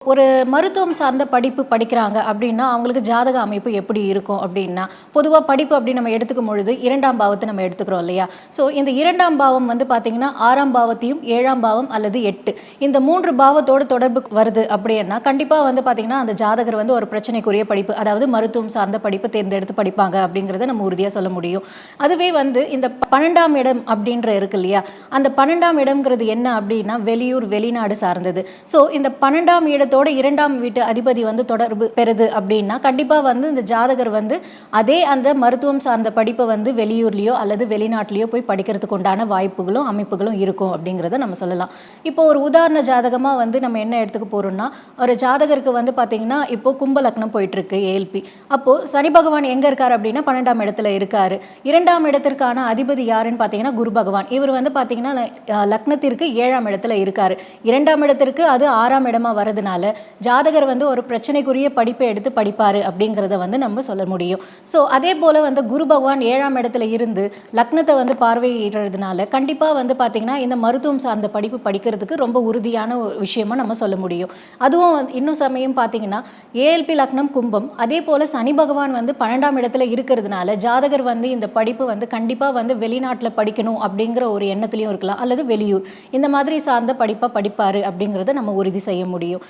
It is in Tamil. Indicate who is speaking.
Speaker 1: ஒரு மருத்துவம் சார்ந்த படிப்பு படிக்கிறாங்க அப்படின்னா, அவங்களுக்கு ஜாதக அமைப்பு எப்படி இருக்கும் அப்படின்னா, பொதுவா படிப்பு அப்படின்னு நம்ம எடுத்துக்கும் பொழுது 2ஆம் பாவத்த நம்ம எடுத்துக்கிறோம் இல்லையா? ஸோ இந்த 2ஆம் பாவம் வந்து பார்த்தீங்கன்னா, 6ஆம் பாவத்தையும், 7ஆம் பாவம் அல்லது 8 இந்த 3 பாவத்தோட தொடர்பு வருது அப்படின்னா, கண்டிப்பா வந்து பார்த்தீங்கன்னா, அந்த ஜாதகர் வந்து ஒரு பிரச்சனைக்குரிய படிப்பு, அதாவது மருத்துவம் சார்ந்த படிப்ப தேர்ந்தெடுத்து படிப்பாங்க அப்படிங்கிறத நம்ம உறுதியா சொல்ல முடியும். அதுவே வந்து இந்த 12ஆம் இடம் அப்படின்ற இருக்கு இல்லையா? அந்த 12ஆம் இடம்ங்கிறது என்ன அப்படின்னா, வெளியூர், வெளிநாடு சார்ந்தது. ஸோ இந்த 12ஆம் இடத்தோட 2ஆம் வீட்டு அதிபதி வந்து தொடர்பு பெறுது அப்படின்னா, கண்டிப்பா வந்து இந்த ஜாதகர் வந்து அதே அந்த மருத்துவம் சார்ந்த படிப்பை வந்து வெளியூர்லயோ அல்லது வெளிநாட்டிலயோ போய் படிக்கிறதுக்கு உண்டான வாய்ப்புகளும், அமைப்புகளும் இருக்கும் அப்படிங்கிறத நம்ம சொல்லலாம். இப்போ ஒரு உதாரண ஜாதகமா வந்து நம்ம என்ன எடுத்துக்க போறோம்னா, ஒரு ஜாதகருக்கு வந்து பார்த்தீங்கன்னா, இப்போ கும்ப லக்னம் போயிட்டுருக்கு ஏஎல்பி. அப்போ சனி பகவான் எங்க இருக்காரு அப்படின்னா 12ஆம் இடத்துல இருக்காரு. 2ஆம் இடத்திற்கான அதிபதி யாருன்னு பார்த்தீங்கன்னா, குரு பகவான். இவர் வந்து பார்த்தீங்கன்னா, லக்னத்திற்கு 7ஆம் இடத்துல இருக்காரு. 2ஆம் இடத்திற்கு அது 6ஆம் இடமா வரதுனால, ஜாதகர் வந்து ஒரு பிரச்சனைக்குரிய படிப்பை எடுத்து படிப்பாரு அப்படிங்கிறத வந்து நம்ம சொல்ல முடியும். ஸோ அதே போல வந்து குரு பகவான் 7ஆம் இடத்துல இருந்து லக்னத்தை வந்து பார்வையிடுறதுனால கண்டிப்பா வந்து பார்த்தீங்கன்னா, இந்த மருத்துவம் சார்ந்த படிப்பு படிக்கிறதுக்கு ரொம்ப உறுதியான ஒரு விஷயமா நம்ம சொல்ல முடியும். அதுவும் இன்னும் சமயம் பார்த்தீங்கன்னா, ஏஎல்பி லக்னம் கும்பம், அதே போல சனி பகவான் வந்து 12ஆம் இடத்துல இருக்கிறதுனால ஜாதகர் வந்து இந்த படிப்பு வந்து கண்டிப்பா வந்து வெளிநாட்டில் படிக்கணும் அப்படிங்கிற ஒரு எண்ணத்திலையும் இருக்கலாம், அல்லது வெளியூர் இந்த மாதிரி சார்ந்த படிப்பை படிப்பாரு அப்படிங்கிறத நம்ம உறுதி செய்ய முடியும்.